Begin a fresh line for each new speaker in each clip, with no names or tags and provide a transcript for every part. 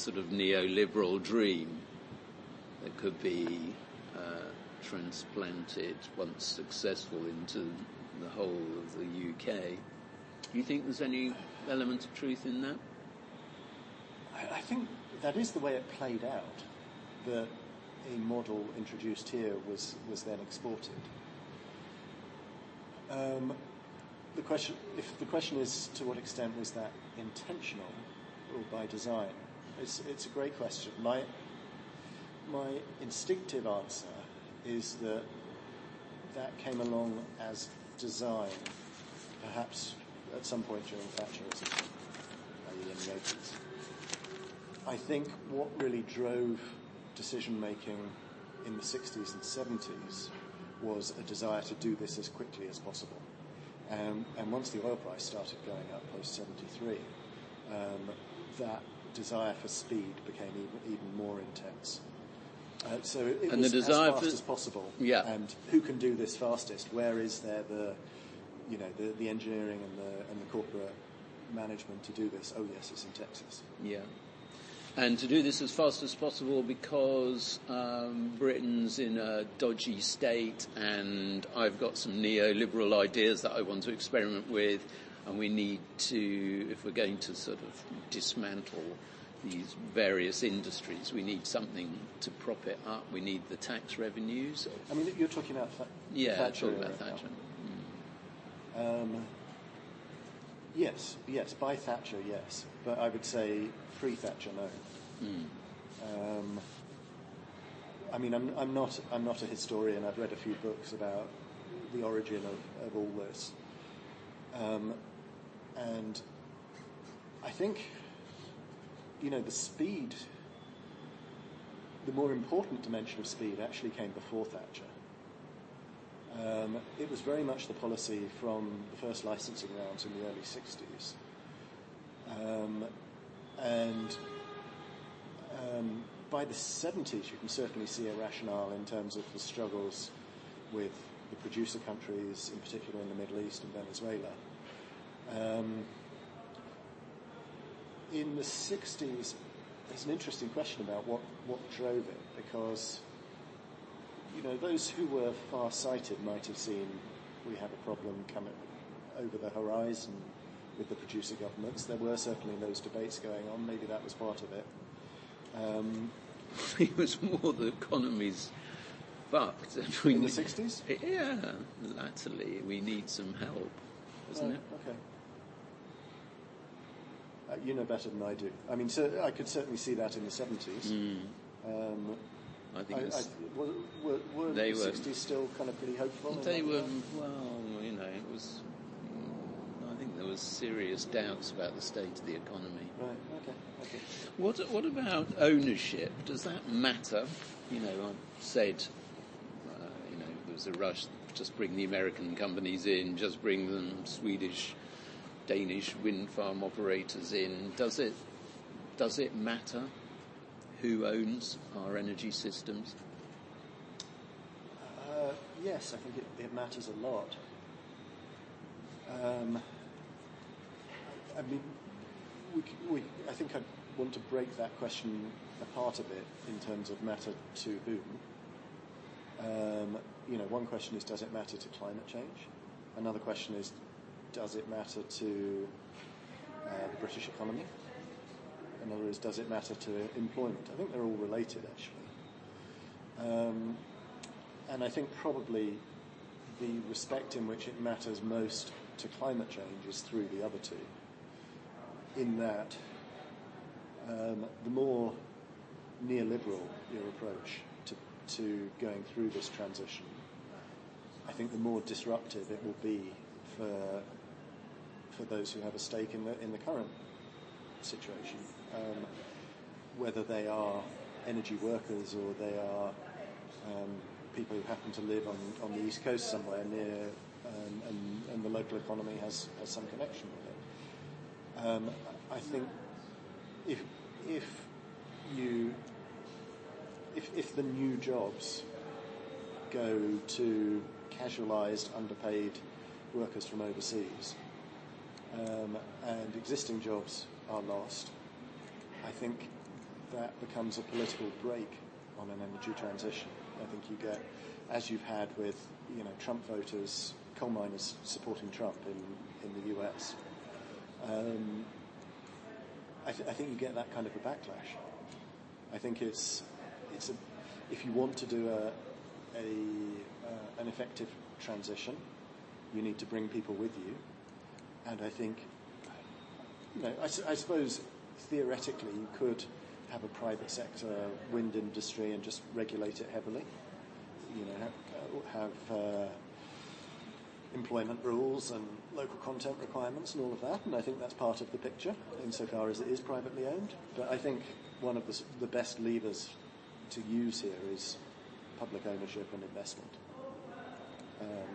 sort of neoliberal dream that could be transplanted, once successful, into the whole of the UK. Do you think there's any element of truth in that?
I think that is the way it played out, that a model introduced here was then exported. The question is, to what extent was that intentional or by design? It's a great question. My instinctive answer is that came along as design, perhaps at some point during Thatcherism, in the 80s. I think what really drove decision-making in the 60s and 70s was a desire to do this as quickly as possible. And once the oil price started going up post-73, that desire for speed became even more intense. So it was as fast as possible.
Yeah.
And who can do this fastest? Where is there the engineering and the corporate management to do this? Oh yes, it's in Texas.
Yeah. And to do this as fast as possible because Britain's in a dodgy state, and I've got some neoliberal ideas that I want to experiment with, and we need to, if we're going to sort of dismantle these various industries, we need something to prop it up. We need the tax revenues.
I mean, you're talking about Thatcher.
Yeah, talking about Thatcher.
Yes, by Thatcher, yes, but I would say pre-Thatcher, no. I mean, I'm not a historian. I've read a few books about the origin of all this, and I think, the speed, the more important dimension of speed actually came before Thatcher. It was very much the policy from the first licensing rounds in the early 60s. And by the 70s, you can certainly see a rationale in terms of the struggles with the producer countries, in particular in the Middle East and Venezuela. In the 60s, there's an interesting question about what drove it, because those who were far-sighted might have seen we have a problem coming over the horizon with the producer governments. There were certainly those debates going on. Maybe that was part of it.
It was more the economy's fucked.
In the 60s?
Yeah, latterly. We need some help, isn't it?
Okay. You know better than I do. I mean, I could certainly see that in the 70s.
I think
were the 60s still kind of pretty hopeful?
They were, it was... I think there was serious doubts about the state of the economy.
Right, okay.
What about ownership? Does that matter? I've said, there was a rush, just bring the American companies in, just bring them Swedish, Danish wind farm operators in. Does it matter who owns our energy systems?
Yes, I think it matters a lot. I mean, I think I'd want to break that question apart a bit in terms of matter to whom. One question is, does it matter to climate change? Another question is, does it matter to the British economy? Another is, does it matter to employment? I think they're all related, actually. And I think probably the respect in which it matters most to climate change is through the other two. In that, the more neoliberal your approach to going through this transition, I think the more disruptive it will be for those who have a stake in the current situation, whether they are energy workers or they are people who happen to live on the East Coast somewhere near, and the local economy has some connection with it. I think if the new jobs go to casualised, underpaid workers from overseas, and existing jobs are lost, I think that becomes a political brake on an energy transition. I think you get, as you've had with, Trump voters, coal miners supporting Trump in the US. I think you get that kind of a backlash. I think if you want to do an effective transition, you need to bring people with you. And I think, I suppose theoretically you could have a private sector wind industry and just regulate it heavily. Have employment rules and local content requirements and all of that, and I think that's part of the picture insofar as it is privately owned. But I think one of the best levers to use here is public ownership and investment.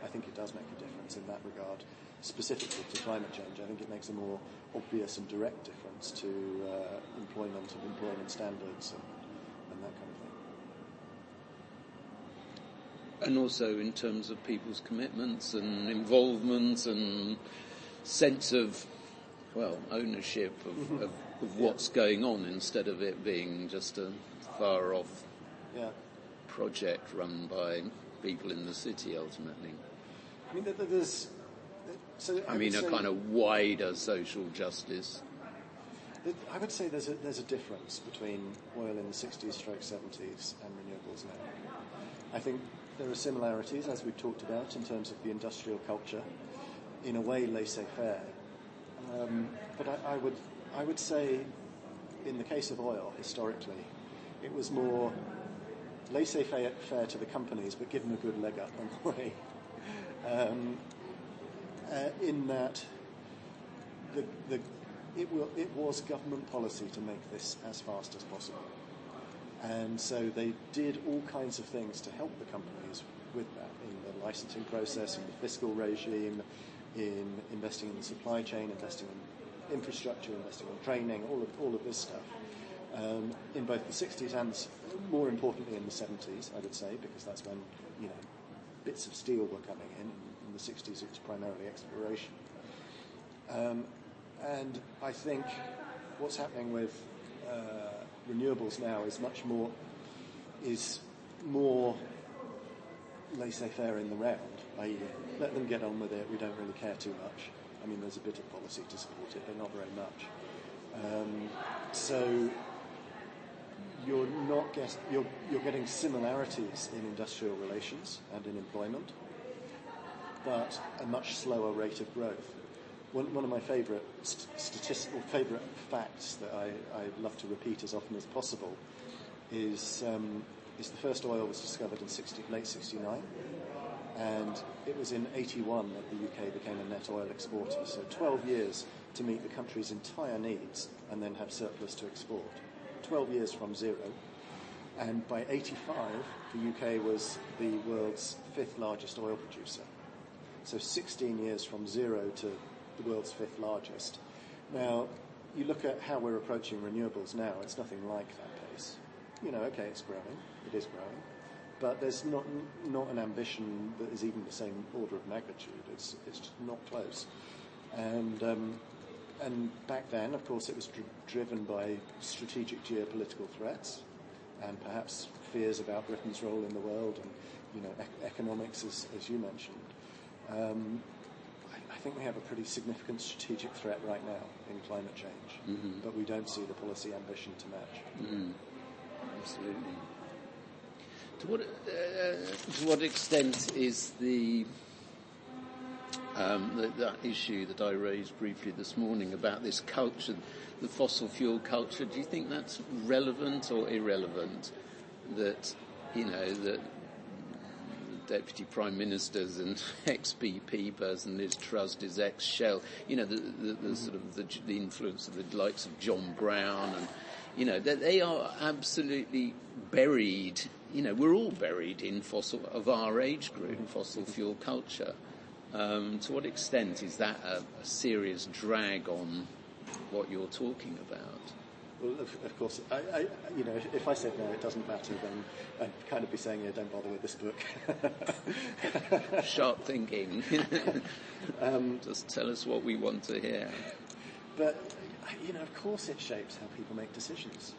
I think it does make a difference in that regard. Specifically to climate change, I think it makes a more obvious and direct difference to employment and employment standards and that kind of thing.
And also in terms of people's commitments and involvement and sense of, ownership of what's going on, instead of it being just a far-off project run by people in the city, ultimately.
I mean, there's...
a kind of wider social justice.
I would say there's a difference between oil in the 60s, 70s and renewables now. I think there are similarities, as we've talked about, in terms of the industrial culture, in a way laissez-faire. But I would say, in the case of oil, historically, it was more laissez-faire to the companies, but give them a good leg up on the way. In that it was government policy to make this as fast as possible. And so they did all kinds of things to help the companies with that, in the licensing process, in the fiscal regime, in investing in the supply chain, investing in infrastructure, investing in training, all of this stuff. In both the 60s and, more importantly, in the 70s, I would say, because that's when, bits of steel were coming in. In the 60s, it was primarily exploration. And I think what's happening with renewables now is more laissez-faire in the round, i.e. let them get on with it, we don't really care too much. I mean, there's a bit of policy to support it, but not very much. So you're getting similarities in industrial relations and in employment, but a much slower rate of growth. One of my favourite favourite facts that I love to repeat as often as possible is the first oil was discovered in late 69, and it was in 81 that the UK became a net oil exporter. So 12 years to meet the country's entire needs and then have surplus to export. 12 years from zero. And by 85, the UK was the world's 5th largest oil producer. So 16 years from zero to the world's 5th largest. Now, you look at how we're approaching renewables now, it's nothing like that pace. Okay, it's growing, it is growing, but there's not an ambition that is even the same order of magnitude. It's just not close. And back then, of course, it was driven by strategic geopolitical threats and perhaps fears about Britain's role in the world and, economics, as you mentioned. I think we have a pretty significant strategic threat right now in climate change, but we don't see the policy ambition to match.
Absolutely. To what extent is that issue that I raised briefly this morning about this culture, the fossil fuel culture, do you think that's relevant or irrelevant? That, that Deputy Prime Ministers and ex-BP person Liz Truss is ex-Shell, the sort of the influence of the likes of John Brown, and, that they are absolutely buried, we're all buried in of our age group, fossil fuel culture. To what extent is that a serious drag on what you're talking about?
Well, of course, if I said no, it doesn't matter, then I'd kind of be saying, don't bother with this book.
Sharp thinking. Just tell us what we want to hear.
But, of course it shapes how people make decisions.